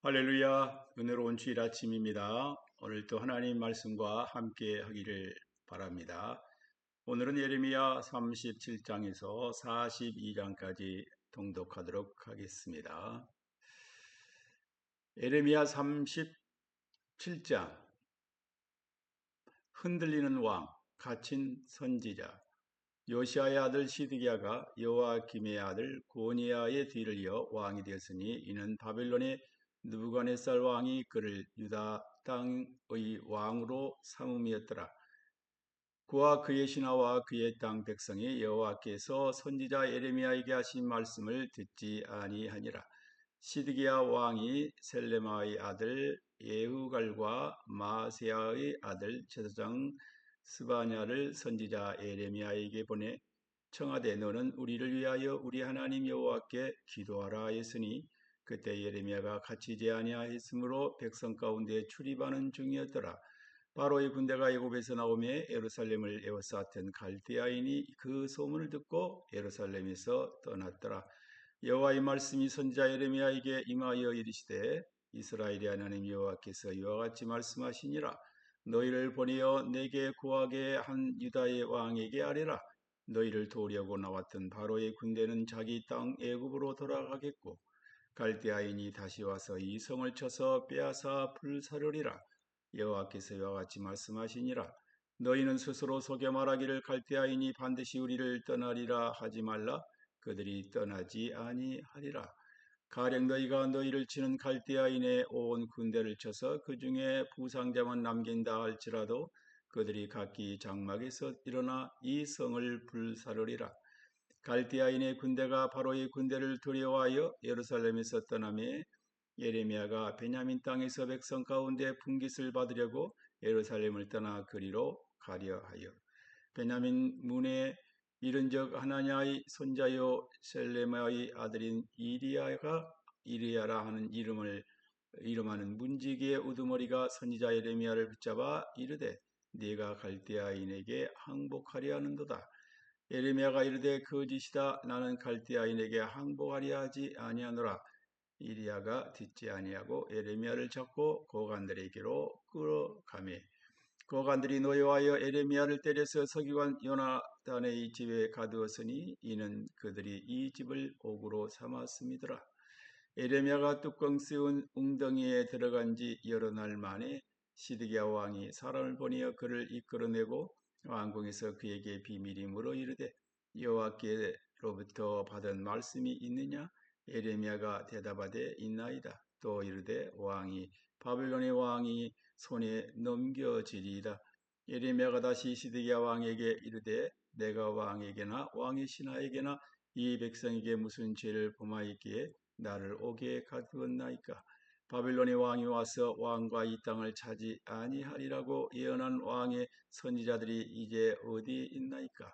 할렐루야, 은혜로운 주일 아침입니다. 오늘도 하나님 말씀과 함께 하기를 바랍니다. 오늘은 예레미야 37장에서 42장까지 통독하도록 하겠습니다. 예레미야 37장, 흔들리는 왕, 갇힌 선지자. 요시아의 아들 시드기야가 여호야김의 아들 고니야의 뒤를 이어 왕이 되었으니 이는 바벨론의 느부갓네살 왕이 그를 유다 땅의 왕으로 삼음이었더라. 그와 그의 신하와 그의 땅 백성이 여호와께서 선지자 예레미야에게 하신 말씀을 듣지 아니하니라. 시드기야 왕이 셀레마의 아들 예후갈과 마세야의 아들 제사장 스바냐를 선지자 예레미야에게 보내 청하되 너는 우리를 위하여 우리 하나님 여호와께 기도하라 했으니 그때 예레미야가 갇히지 아니하였으므로 백성 가운데 출입하는 중이었더라. 바로의 군대가 애굽에서 나오매 예루살렘을 에워쌌던 갈대아인이 그 소문을 듣고 예루살렘에서 떠났더라. 여호와의 말씀이 선지자 예레미야에게 임하여 이르시되 이스라엘의 하나님 여호와께서 이와 같이 말씀하시니라. 너희를 보내어 내게 구하게 한 유다의 왕에게 아뢰라. 너희를 도우려고 나왔던 바로의 군대는 자기 땅 애굽으로 돌아가겠고 갈대아인이 다시 와서 이 성을 쳐서 빼앗아 불사르리라. 여호와께서 이와 같이 말씀하시니라. 너희는 스스로 속여 말하기를 갈대아인이 반드시 우리를 떠나리라 하지 말라. 그들이 떠나지 아니하리라. 가령 너희가 너희를 치는 갈대아인의 온 군대를 쳐서 그 중에 부상자만 남긴다 할지라도 그들이 각기 장막에서 일어나 이 성을 불사르리라. 갈대아인의 군대가 바로의 군대를 두려워하여 예루살렘에서 떠나매 예레미야가 베냐민 땅에서 백성 가운데 분깃을 받으려고 예루살렘을 떠나 그리로 가려 하여 베냐민 문에 이른적 하나냐의 손자요 셀레마의 아들인 이리야라 하는 이름하는 문지기의 우두머리가 선지자 예레미야를 붙잡아 이르되 네가 갈대아인에게 항복하려 하는도다. 예레미야가 이르되 거짓이다. 나는 갈대아인에게 항복하려 하지 아니하노라. 이리야가 듣지 아니하고 예레미야를 잡고 고관들에게로 끌어가매 고관들이 노여하여 예레미야를 때려서 서기관 요나단의 집에 가두었으니 이는 그들이 이 집을 옥으로 삼았음이더라. 예레미야가 뚜껑 씌운 웅덩이에 들어간 지 여러 날 만에 시드기야 왕이 사람을 보내어 그를 이끌어내고 왕궁에서 그에게 비밀이 물어 이르되 여호와께로부터 받은 말씀이 있느냐? 예레미야가 대답하되 있나이다. 또 이르되 왕이 바벨론의 왕이 손에 넘겨지리이다. 예레미야가 다시 시드기야 왕에게 이르되 내가 왕에게나 왕의 신하에게나 이 백성에게 무슨 죄를 범하였기에 나를 옥에 가두었나이까? 바벨론의 왕이 와서 왕과 이 땅을 차지 아니하리라고 예언한 왕의 선지자들이 이제 어디 있나이까?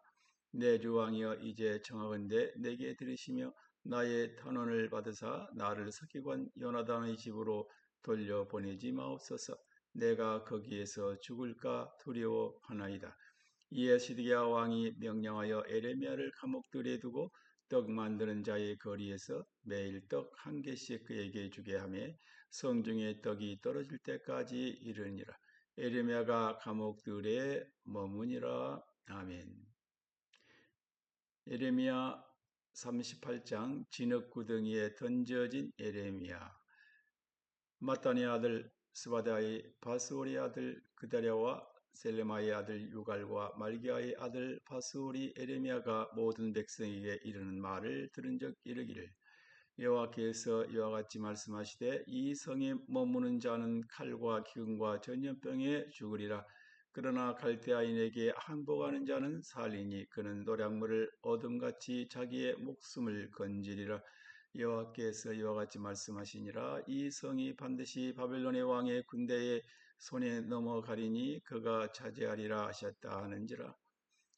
내 주 왕이여 이제 청하건대 내게 들으시며 나의 탄원을 받으사 나를 서기관 요나단의 집으로 돌려보내지 마옵소서. 내가 거기에서 죽을까 두려워하나이다. 이에 시드기야 왕이 명령하여 예레미야를 감옥들에 두고 떡 만드는 자의 거리에서 매일 떡 한 개씩 그에게 주게 하며 성중에 떡이 떨어질 때까지 이르니라. 예레미야가 감옥들에 머무니라. 아멘. 예레미야 38장 진흙구덩이에 던져진 예레미야. 마따니의 아들 스바다의 바스올의 아들 그다랴와 셀레마의 아들 유갈과 말기야의 아들 바스올이 예레미야가 모든 백성에게 이르는 말을 들은 적 이르기를 여호와께서 이와 같이 말씀하시되 이 성에 머무는 자는 칼과 기근과 전염병에 죽으리라. 그러나 갈대아인에게 항복하는 자는 살리니 그는 노략물을 어둠같이 자기의 목숨을 건지리라. 여호와께서 이와 같이 말씀하시니라. 이 성이 반드시 바벨론의 왕의 군대의 손에 넘어가리니 그가 차지하리라 하셨다 하는지라.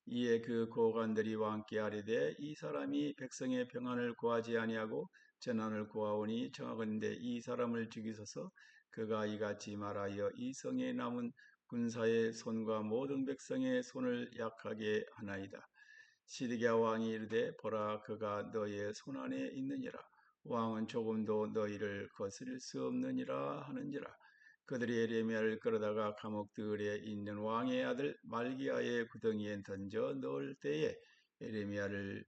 이에 그 고관들이 왕께 아뢰되 이 사람이 백성의 평안을 구하지 아니하고 재난을 구하오니 청하건대 이 사람을 죽이소서. 그가 이같이 말하여 이 성에 남은 군사의 손과 모든 백성의 손을 약하게 하나이다. 시드기야 왕이 이르되 보라 그가 너의 손 안에 있느니라. 왕은 조금도 너희를 거스릴 수 없느니라 하는지라. 그들이 에레미야를 끌어다가 감옥들에 있는 왕의 아들 말기야의 구덩이에 던져 넣을 때에 에레미야를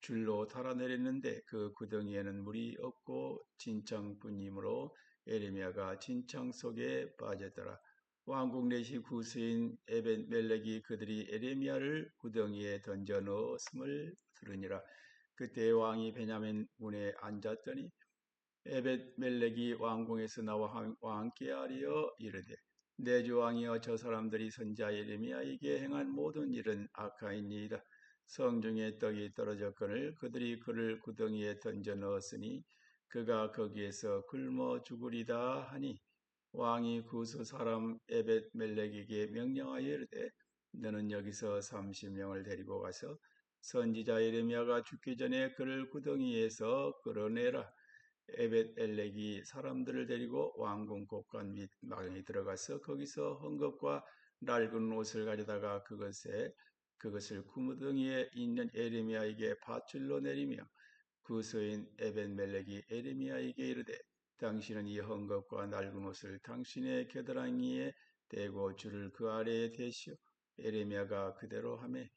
줄로 달아내렸는데 그 구덩이에는 물이 없고 진창뿐이므로 에레미야가 진창 속에 빠졌더라. 왕국 내시 구스인 에벤멜렉이 그들이 에레미야를 구덩이에 던져 넣었음을 들으니라. 그때 왕이 베냐민 문에 앉았더니 에벳멜렉이 왕궁에서 나와 왕께 아뢰어 이르되 내 주 왕이여 저 사람들이 선지자 예레미야에게 행한 모든 일은 악하이니이다. 성중에 떡이 떨어졌거늘 그들이 그를 구덩이에 던져 넣었으니 그가 거기에서 굶어 죽으리다 하니 왕이 구스 사람 에벳멜렉에게 명령하여 이르되 너는 여기서 30명을 데리고 가서 선지자 예레미야가 죽기 전에 그를 구덩이에서 끌어내라. 에벳엘렉이 사람들을 데리고 왕궁 곳간 및 망에 들어가서 거기서 헝겊과 낡은 옷을 가져다가 그것을 구덩이에 있는 에레미야에게 밧줄로 내리며 구스인 에벳멜렉이 에레미야에게 이르되 당신은 이 헝겊과 낡은 옷을 당신의 겨드랑이에 대고 줄을 그 아래에 대시오. 에레미야가 그대로 하매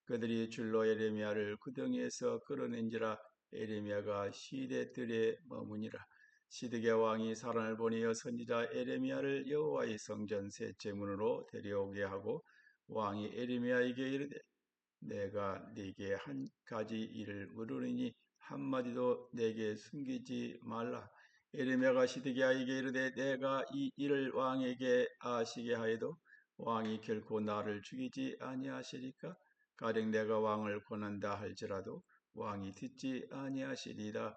그들이 줄로 에레미야를 구덩이에서 끌어낸지라. 에레미야가 시대들에 머무니라. 시드기야 왕이 사람을 보내어 선지자 에레미야를 여호와의 성전 셋째 문으로 데려오게 하고 왕이 에레미야에게 이르되 내가 네게 한 가지 일을 물으리니 한마디도 내게 숨기지 말라. 에레미야가 시드기야에게 이르되 내가 이 일을 왕에게 아시게 하여도 왕이 결코 나를 죽이지 아니하시리까? 가령 내가 왕을 권한다 할지라도 왕이 듣지 아니하시리라.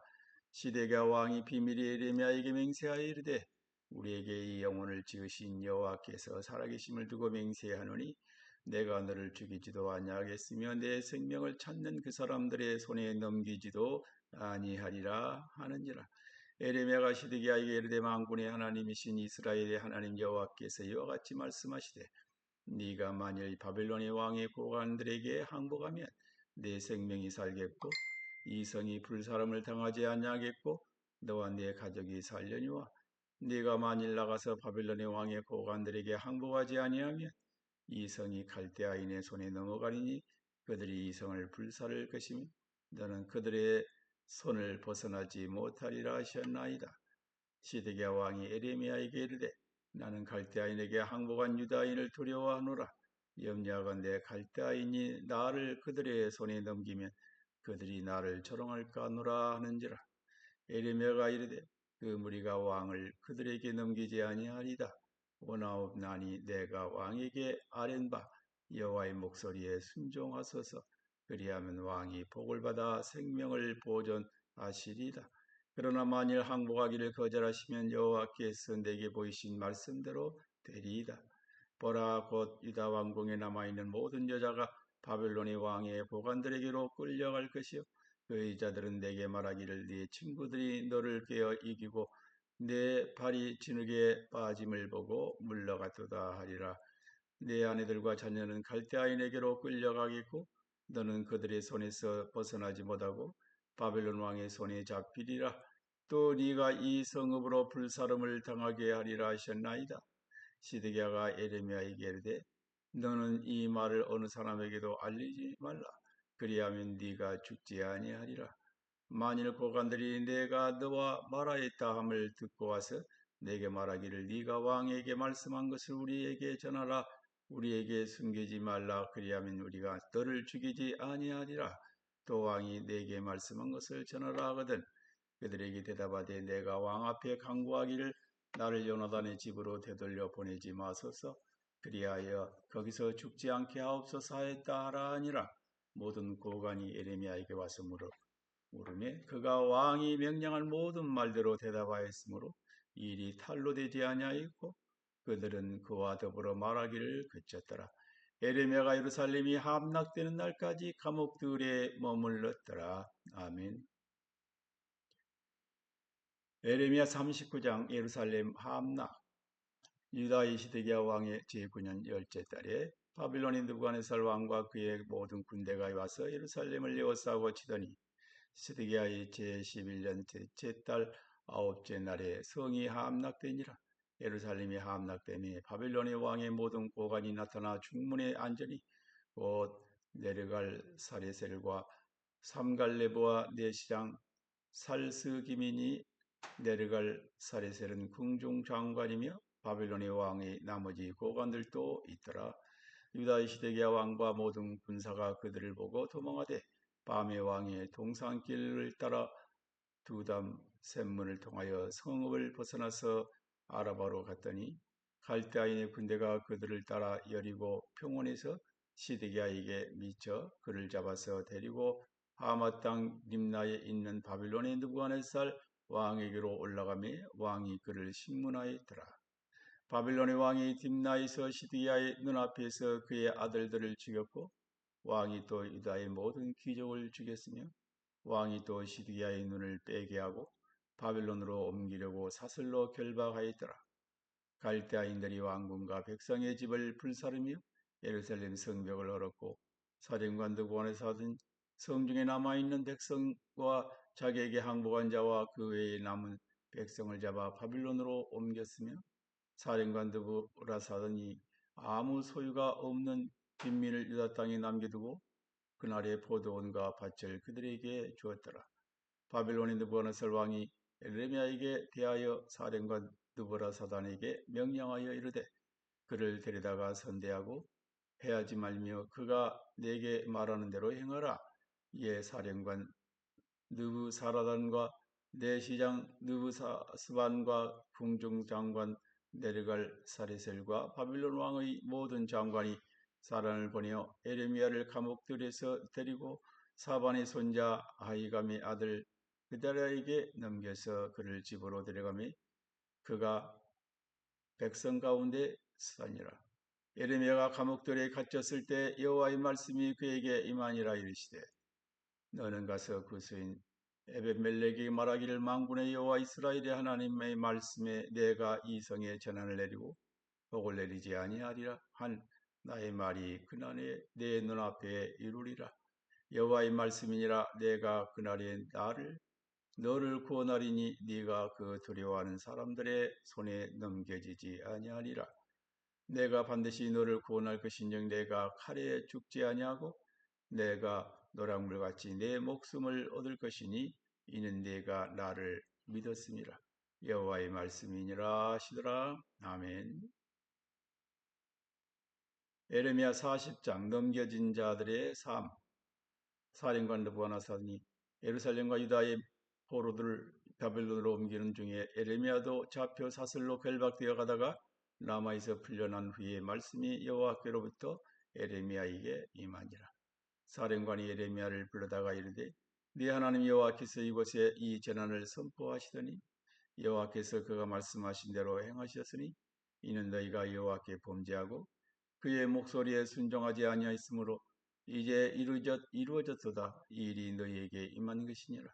시드기야 왕이 비밀이 에레미야에게 맹세하여 이르되 우리에게 이 영혼을 지으신 여호와께서 살아계심을 두고 맹세하노니 내가 너를 죽이지도 아니하겠으며 내 생명을 찾는 그 사람들의 손에 넘기지도 아니하리라 하는지라. 에레미야가 시드기야에게 이르되 만군의 하나님이신 이스라엘의 하나님 여호와께서 이와 같이 말씀하시되 네가 만일 바벨론의 왕의 고관들에게 항복하면 내 생명이 살겠고 이 성이 불사름을 당하지 아니하겠고 너와 네 가족이 살려니와 네가 만일 나가서 바벨론의 왕의 고관들에게 항복하지 아니하면 이 성이 갈대아인의 손에 넘어가리니 그들이 이 성을 불사를 것이며 너는 그들의 손을 벗어나지 못하리라 하셨나이다. 시드기야 왕이 에레미야에게 이르되 나는 갈대아인에게 항복한 유다인을 두려워하노라. 염려하건대 갈대아인이 나를 그들의 손에 넘기면 그들이 나를 조롱할까 하노라 하는지라. 에레미야가 이르되 그 무리가 왕을 그들에게 넘기지 아니하리다. 원하옵나니 내가 왕에게 아랜 바 여호와의 목소리에 순종하소서. 그리하면 왕이 복을 받아 생명을 보존하시리다. 그러나 만일 항복하기를 거절하시면 여호와께서 내게 보이신 말씀대로 되리이다. 보라 곧 유다 왕궁에 남아있는 모든 여자가 바벨론의 왕의 보관들에게로 끌려갈 것이요 그 여자들은 내게 말하기를 네 친구들이 너를 깨어 이기고 내 발이 진흙에 빠짐을 보고 물러갔도다 하리라. 내 아내들과 자녀는 갈대아인에게로 끌려가겠고 너는 그들의 손에서 벗어나지 못하고 바벨론 왕의 손에 잡히리라. 또 네가 이 성읍으로 불사름을 당하게 하리라 하셨나이다. 시드기야가 에레미야에게 이르되 너는 이 말을 어느 사람에게도 알리지 말라. 그리하면 네가 죽지 아니하리라. 만일 고관들이 내가 너와 말하였다 함을 듣고 와서 내게 말하기를 네가 왕에게 말씀한 것을 우리에게 전하라. 우리에게 숨기지 말라. 그리하면 우리가 너를 죽이지 아니하리라. 또 왕이 내게 말씀한 것을 전하라 하거든 그들에게 대답하되 내가 왕 앞에 강구하기를 나를 요나단의 집으로 되돌려 보내지 마소서. 그리하여 거기서 죽지 않게 하옵소서 하였다 하라 하니라. 모든 고관이 에레미야에게 와서 물으매 그가 왕이 명령한 모든 말대로 대답하였으므로 일이 탈로 되지 아니하였고 그들은 그와 더불어 말하기를 그쳤더라. 에레미야가 예루살렘이 함락되는 날까지 감옥들에 머물렀더라. 아멘. 에레미야 39장 예루살렘 함락. 유다의 시드기야 왕의 제9년 열째 달에 바빌론인 느부갓네살 왕과 그의 모든 군대가 와서 예루살렘을 에워싸고 치더니 시드기야의 제11년 제 달 9째 날에 성이 함락되니라. 예루살렘이 함락되니 바빌론의 왕의 모든 고관이 나타나 중문에 앉으니 곧 내려갈 사레셀과 삼갈레보와 내시장 살스기민이 내려갈 사레셀은 궁중장관이며 바빌론의 왕의 나머지 고관들도 있더라. 유다의 시데기야 왕과 모든 군사가 그들을 보고 도망하되 밤에 왕의 동산길을 따라 두담 샘문을 통하여 성읍을 벗어나서 아라바로 갔더니 갈대아인의 군대가 그들을 따라 여리고 평원에서 시드기야에게 미쳐 그를 잡아서 데리고 하마 땅 림나에 있는 바빌론의 느부갓네살 왕에게로 올라가며 왕이 그를 심문하였더라. 바빌론의 왕이 딥나에서 시드기야의 눈앞에서 그의 아들들을 죽였고 왕이 또 유다의 모든 귀족을 죽였으며 왕이 또 시드기야의 눈을 빼게 하고 바빌론으로 옮기려고 사슬로 결박하였더라. 갈대아인들이 왕궁과 백성의 집을 불사르며 예루살렘 성벽을 헐었고 사령관들 원에서 하던 성중에 남아있는 백성과 자기에게 항복한 자와 그 외에 남은 백성을 잡아 바빌론으로 옮겼으며 사령관들 보라사더니 아무 소유가 없는 빈민을 유다 땅에 남겨두고 그날의 포도원과 밭을 그들에게 주었더라. 바빌론의 느부갓네살 왕이 에레미야에게 대하여 사령관 느부라사단에게 명령하여 이르되 그를 데려다가 선대하고 해하지 말며 그가 내게 말하는 대로 행하라. 이에 사령관 느부사라단과 내시장 느부사스반과 궁중장관 내려갈 사레셀과 바빌론 왕의 모든 장관이 사람을 보내어 에레미야를 감옥들에서 데리고 사반의 손자 아히감의 아들 그다랴에게 넘겨서 그를 집으로 데려가며 그가 백성 가운데 사니라. 에레미야가 감옥들에 갇혔을 때 여호와의 말씀이 그에게 임하니라. 이르시되 너는 가서 구스인 에벳멜렉이 말하기를 만군의 여호와 이스라엘의 하나님의 말씀에 내가 이 성에 재난을 내리고 복을 내리지 아니하리라 한 나의 말이 그날에 내 눈앞에 이루리라. 여호와의 말씀이니라. 내가 그날에 너를 구원하리니 네가 그 두려워하는 사람들의 손에 넘겨지지 아니하리라. 내가 반드시 너를 구원할 것인즉 내가 칼에 죽지 아니하고 내가 노랑물같이 내 목숨을 얻을 것이니 이는 내가 나를 믿었음이라. 여호와의 말씀이니라 하시더라. 아멘. 에레미야 40장 넘겨진 자들의 삶. 사령관 느부갓네살이 예루살렘과 유다의 포로들을 바빌론으로 옮기는 중에 에레미야도 잡혀 사슬로 결박되어 가다가 라마에서 풀려난 후에 말씀이 여호와께로부터 에레미야에게 임하니라. 사령관이 에레미야를 불러다가 이르되 네 하나님 여호와께서 이곳에 이 재난을 선포하시더니 여호와께서 그가 말씀하신 대로 행하셨으니 이는 너희가 여호와께 범죄하고 그의 목소리에 순종하지 아니하였으므로 이제 이루어졌도다. 이 일이 너희에게 임한 것이니라.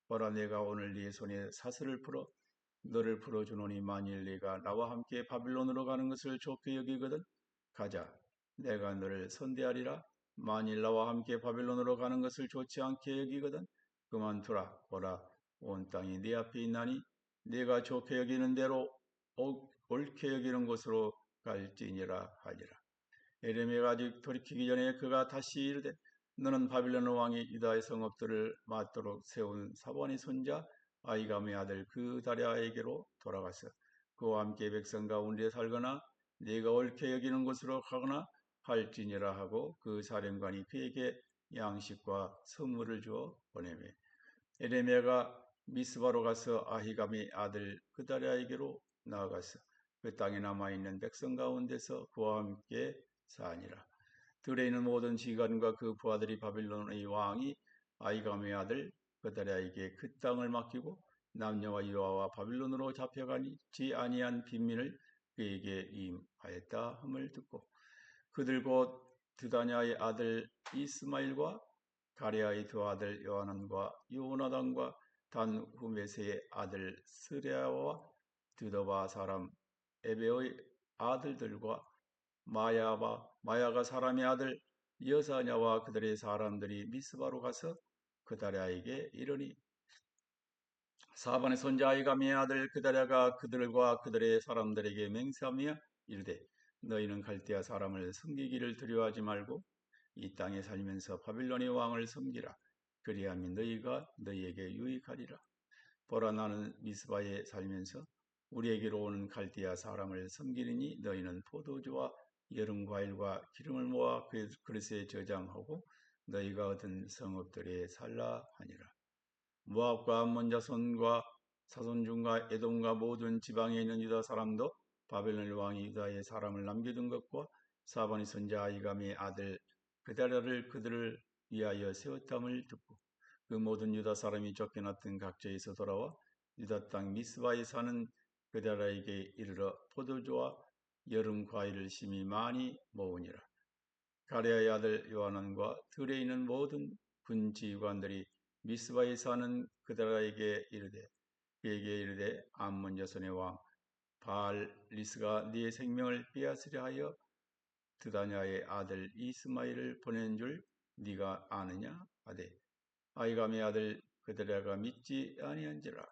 보라 내가 오늘 네 손에 사슬을 풀어 너를 풀어주노니 만일 네가 나와 함께 바빌론으로 가는 것을 좋게 여기거든 가자. 내가 너를 선대하리라. 만일 나와 함께 바빌론으로 가는 것을 좋지 않게 여기거든 그만두라. 보라 온 땅이 네 앞에 있나니 네가 좋게 여기는 대로 옳게 여기는 곳으로 갈지니라 하니라. 에레미야가 아직 돌이키기 전에 그가 다시 이르되 너는 바빌론 왕이 유다의 성읍들을 맞도록 세운 사반의 손자 아히감의 아들 그다랴에게로 돌아가서 그와 함께 백성 가운데 살거나 네가 옳게 여기는 곳으로 가거나 할지니라 하고 그 사령관이 그에게 양식과 선물을 주어 보내매 에레미야가 미스바로 가서 아히감의 아들 그다랴에게로 나아가서 그 땅에 남아있는 백성 가운데서 그와 함께 사니라. 들에 있는 모든 지휘관과 그 부하들이 바빌론의 왕이 아히감의 아들 그다랴에게 그 땅을 맡기고 남녀와 여호와와 바빌론으로 잡혀가지 아니한 빈민을 그에게 임하였다 함을 듣고 그들 곧 드다냐의 아들 이스마일과 가레아의 두 아들 요하난과 요나단과 단후메세의 아들 스레아와 드더바 사람 에베의 아들들과 마야가 사람의 아들 여사냐와 그들의 사람들이 미스바로 가서 그다랴에게 이르니 사반의 손자 아이가미의 아들 그다랴가 그들과 그들의 사람들에게 맹세하며 이르되 너희는 갈대아 사람을 섬기기를 두려워하지 말고 이 땅에 살면서 바빌론의 왕을 섬기라. 그리하면 너희가 너희에게 유익하리라. 보라 나는 미스바에 살면서 우리에게로 오는 갈대아 사람을 섬기리니 너희는 포도주와 여름 과일과 기름을 모아 그 그릇에 저장하고 너희가 얻은 성읍들에 살라 하니라. 모압과 암몬 자손과 사손 중과 에돔과 모든 지방에 있는 유다 사람도 바벨론 왕이 유다의 사람을 남겨둔 것과 사반의 손자 아이감의 아들 그다랴를 그들을 위하여 세웠담을 듣고 그 모든 유다 사람이 쫓겨났던 각지에서 돌아와 유다 땅 미스바에 사는 그다랴에게 이르러 포도주와 여름 과일을 심히 많이 모으니라. 가레아의 아들 요하난과 들에 있는 모든 군 지휘관들이 미스바에 사는 그다랴에게 이르되 그에게 이르되 암몬 자손의 왕 바알리스가 네 생명을 빼앗으려 하여 드다냐의 아들 이스마엘을 보낸 줄 네가 아느냐 하되 아이감의 아들 그다랴가 믿지 아니한지라.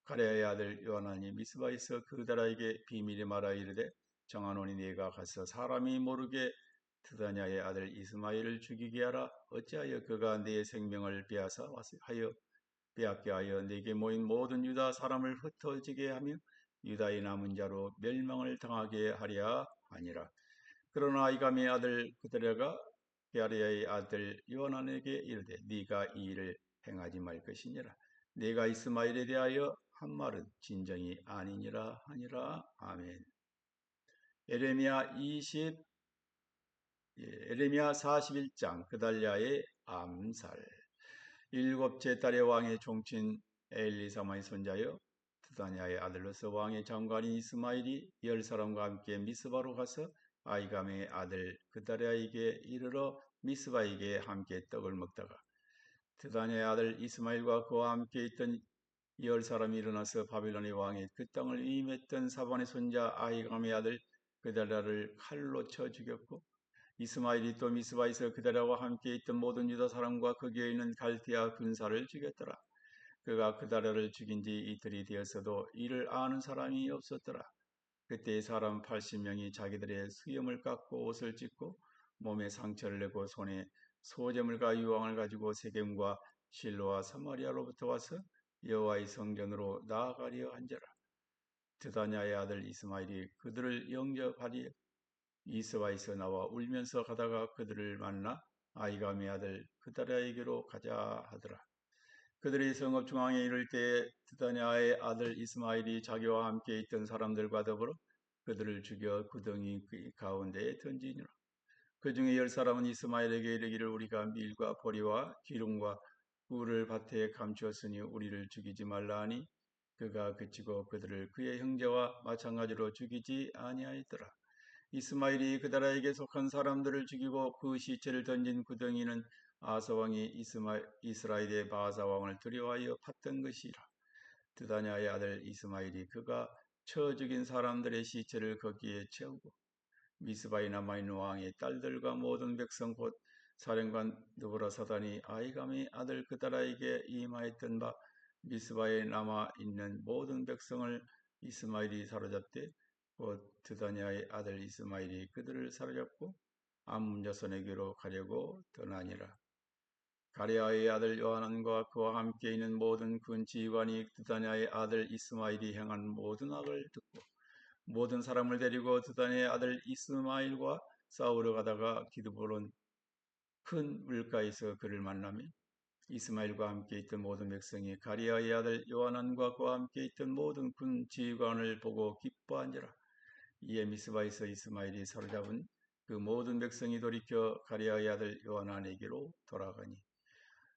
가레아의 아들 요하난이 미스바에서 그다랴에게 비밀에 말하 이르되 정하노니 네가 가서 사람이 모르게 드다냐의 아들 이스마엘을 죽이게 하라. 어찌하여 그가 네 생명을 빼앗게 하여 네게 모인 모든 유다 사람을 흩어지게 하며 유다의 남은 자로 멸망을 당하게 하랴 하니라. 그러나 아이감의 아들 그다랴가 게하랴의 아들 요하난에게 이르되 네가 이 일을 행하지 말 것이니라. 네가 이스마엘에 대하여 한 말은 진정이 아니니라 하니라. 아멘. 에레미야 41장 그달랴의 암살. 일곱째 달의 왕의 종친 엘리사마의 손자여 드다냐의 아들로서 왕의 장관인 이스마엘이 10사람과 함께 미스바로 가서 아이감의 아들 그달랴에게 이르러 미스바에게 함께 떡을 먹다가 드다냐의 아들 이스마엘과 그와 함께 있던 10사람이 일어나서 바빌론의 왕이 그 땅을 위임했던 사반의 손자 아이감의 아들 그달랴를 칼로 쳐 죽였고 이스마엘이 또 미스바에서 그다랴와 함께 있던 모든 유다 사람과 거기에 있는 갈대아 군사를 죽였더라. 그가 그다랴를 죽인 지 이틀이 되었어도 이를 아는 사람이 없었더라. 그때 사람 80명이 자기들의 수염을 깎고 옷을 찢고 몸에 상처를 내고 손에 소재물과 유황을 가지고 세겜과 실로와 사마리아로부터 와서 여호와의 성전으로 나아가려 한지라. 드다냐의 아들 이스마엘이 그들을 영접하리 미스바에서 나와 울면서 가다가 그들을 만나 아이감의 아들 그다랴에게로 가자 하더라. 그들이 성읍 중앙에 이를 때에 드다냐의 아들 이스마엘이 자기와 함께 있던 사람들과 더불어 그들을 죽여 구덩이 가운데에 던지니라. 그 중에 10사람은 이스마엘에게 이르기를 우리가 밀과 보리와 기름과 꿀을 밭에 감추었으니 우리를 죽이지 말라 하니 그가 그치고 그들을 그의 형제와 마찬가지로 죽이지 아니하였더라. 이스마엘이 그다라에게 속한 사람들을 죽이고 그 시체를 던진 구덩이는 아사왕이 이스라엘의 바사왕을 두려워하여 팠던 것이라. 드다냐의 아들 이스마엘이 그가 쳐 죽인 사람들의 시체를 거기에 채우고 미스바에 남아있는 왕의 딸들과 모든 백성 곧 사령관 느부라사단이 아이감의 아들 그다라에게 임하였던 바 미스바에 남아있는 모든 백성을 이스마엘이 사로잡되 곧 드다냐의 아들 이스마엘이 그들을 사로잡고 암몬 자손에게로 가려고 떠나니라. 가레아의 아들 요하난과 그와 함께 있는 모든 군 지휘관이 드다냐의 아들 이스마엘이 행한 모든 악을 듣고 모든 사람을 데리고 드다냐의 아들 이스마엘과 싸우러 가다가 기드볼온 큰 물가에서 그를 만나며 이스마엘과 함께 있던 모든 백성이 가레아의 아들 요하난과 그와 함께 있던 모든 군 지휘관을 보고 기뻐한지라. 이에 미스바에서 이스마엘이 사로잡은 그 모든 백성이 돌이켜 가레아의 아들 요하난에게로 돌아가니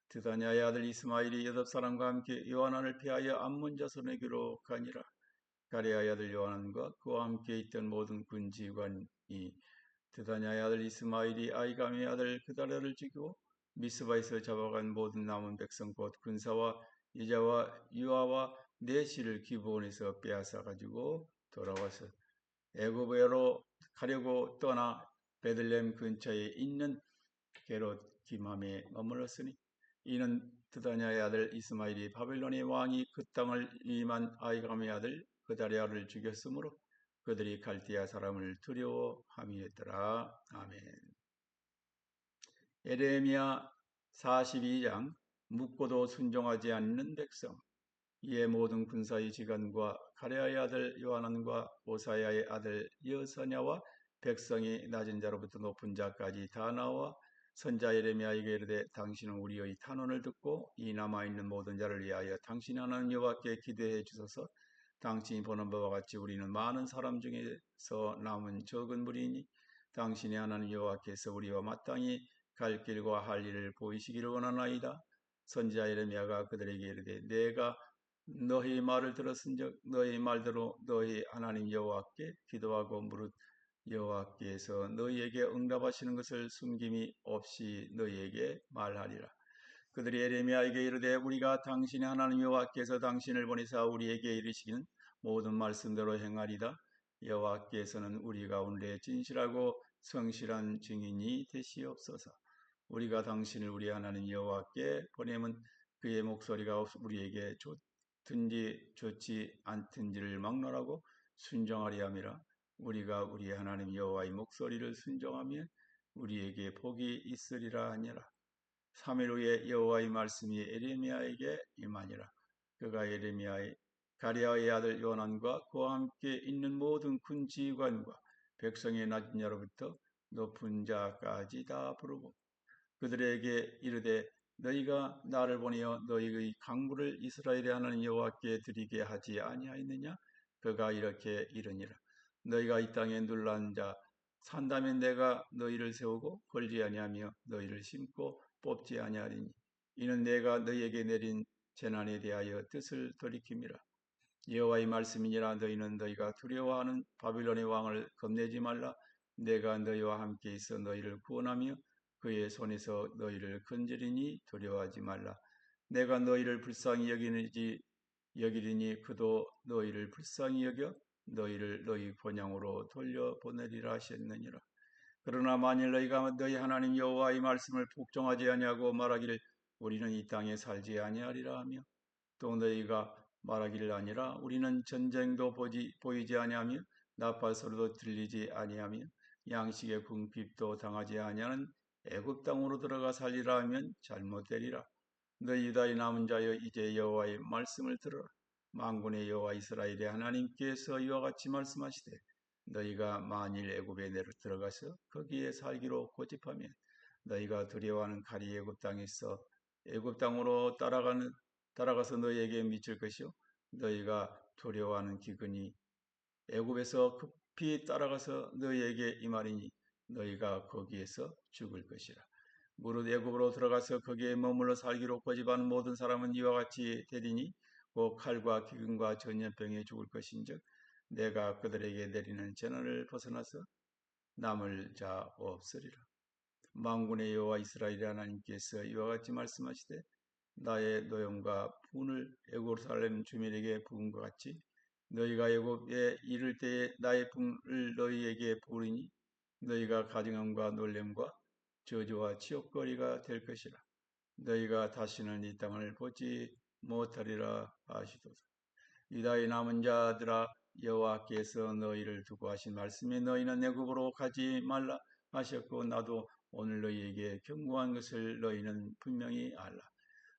드다냐의 아들 이스마엘이 8사람과 함께 요하난을 피하여 암몬 자손에게로 가니라. 가레아의 아들 요하난과 그와 함께 있던 모든 군지관이 드다냐의 아들 이스마엘이 아이감의 아들 그다랴를 죽이고 미스바에서 잡아간 모든 남은 백성 곧 군사와 이자와 유아와 내시를 기브온에서 빼앗아 가지고 돌아와서 애굽으로 가려고 떠나 베들레헴 근처에 있는 기맘에 머물렀으니 이는 드다냐의 아들 이스마엘이 바벨론의 왕이 그 땅을 위임한 아이감의 아들 그다랴를 죽였으므로 그들이 갈대아 사람을 두려워함이었더라. 아멘. 에레미야 42장. 묻고도 순종하지 않는 백성. 이에 모든 군사의 지관과 가레아의 아들 요하난과 오사야의 아들 여사냐와 백성이 낮은 자로부터 높은 자까지 다 나와 선자 에레미야에게 이르되 당신은 우리의 탄원을 듣고 이 남아있는 모든 자를 위하여 당신이 하나님 여호와께 기도해 주소서. 당신이 보는 바와 같이 우리는 많은 사람 중에서 남은 적은 무리이니 당신이 하나님 여호와께서 우리와 마땅히 갈 길과 할 일을 보이시기를 원하나이다. 선지자 에레미야가 그들에게 이르되 내가 너희 말을 들었은즉 너희 말대로 너희 하나님 여호와께 기도하고 무릇 여호와께서 너희에게 응답하시는 것을 숨김이 없이 너희에게 말하리라. 그들이 에레미야에게 이르되 우리가 당신의 하나님 여호와께서 당신을 보내사 우리에게 이르시기는 모든 말씀대로 행하리다. 여호와께서는 우리 가운데 진실하고 성실한 증인이 되시옵소서. 우리가 당신을 우리 하나님 여호와께 보내면 그의 목소리가 우리에게 좋든지 좋지 않든지를 막론하고 순종하리 함이라. 우리가 우리 하나님 여호와의 목소리를 순종하면 우리에게 복이 있으리라 하니라. 3일 후에 여호와의 말씀이 에레미야에게 임하니라. 그가 에레미야의 가랴의 아들 요한과 그와 함께 있는 모든 군 지휘관과 백성의 낮은 자로부터 높은 자까지 다 부르고 그들에게 이르되 너희가 나를 보내어 너희의 강구를 이스라엘의 하나님 여호와께 드리게 하지 아니하였느냐? 그가 이렇게 이르니라. 너희가 이 땅에 눌난 자 산다면 내가 너희를 세우고 걸지 아니하며 너희를 심고 뽑지 아니하리니 이는 내가 너희에게 내린 재난에 대하여 뜻을 돌이킴이라. 여호와의 말씀이니라. 너희는 너희가 두려워하는 바빌론의 왕을 겁내지 말라. 내가 너희와 함께 있어 너희를 구원하며 그의 손에서 너희를 건지리니 두려워하지 말라. 내가 너희를 불쌍히 여기리니 그도 너희를 불쌍히 여겨 너희를 너희 본향으로 돌려보내리라 하셨느니라. 그러나 만일 너희가 너희 하나님 여호와의 말씀을 복종하지 아니하고 말하기를 우리는 이 땅에 살지 아니하리라 하며 또 너희가 말하기를 아니라 우리는 전쟁도 보이지 아니하며 나팔 소리도 들리지 아니하며 양식의 궁핍도 당하지 아니하는 애굽 땅으로 들어가 살리라 하면 잘못되리라. 너희 유다의 남은 자여 이제 여호와의 말씀을 들어라. 만군의 여호와 이스라엘의 하나님께서 이와 같이 말씀하시되 너희가 만일 애굽에 들어가서 거기에 살기로 고집하면 너희가 두려워하는 가리 애굽 땅에서 애굽 땅으로 따라가서 너희에게 미칠 것이요 너희가 두려워하는 기근이 애굽에서 급히 따라가서 너희에게 임하리니 너희가 거기에서 죽을 것이라. 무릇 애굽으로 들어가서 거기에 머물러 살기로 고집하는 모든 사람은 이와 같이 되리니 곧 칼과 기근과 전염병에 죽을 것인즉 내가 그들에게 내리는 재난을 벗어나서 남을 자 없으리라. 만군의 여호와 이스라엘의 하나님께서 이와 같이 말씀하시되 나의 노염과 분을 예루살렘 주민에게 부은 것 같이 너희가 애굽에 이를 때에 나의 분을 너희에게 부으리니 너희가 가증함과 놀램과 저주와 치욕거리가 될 것이라. 너희가 다시는 이 땅을 보지 못하리라 하시도다. 유다의 남은 자들아 여호와께서 너희를 두고 하신 말씀에 너희는 애굽으로 가지 말라 하셨고 나도 오늘 너희에게 경고한 것을 너희는 분명히 알라.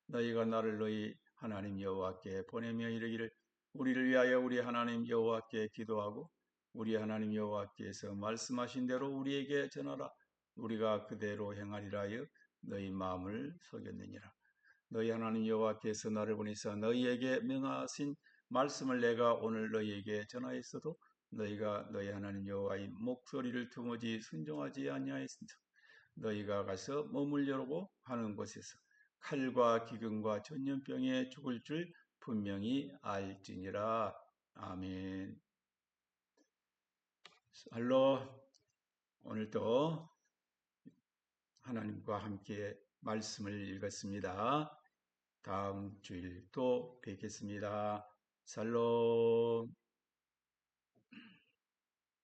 너희가 나를 너희 하나님 여호와께 보내며 이르기를 우리를 위하여 우리 하나님 여호와께 기도하고 우리 하나님 여호와께서 말씀하신 대로 우리에게 전하라. 우리가 그대로 행하리라 하여 너희 마음을 속였느니라. 너희 하나님 여호와께서 나를 보내사 너희에게 명하신 말씀을 내가 오늘 너희에게 전하였어도 너희가 너희 하나님 여호와의 목소리를 두무지 순종하지 아니하였으므로 너희가 가서 머물려고 하는 곳에서 칼과 기근과 전염병에 죽을 줄 분명히 알지니라. 아멘. 할로 오늘도 하나님과 함께 말씀을 읽었습니다. 다음 주일 또 뵙겠습니다. 살롬.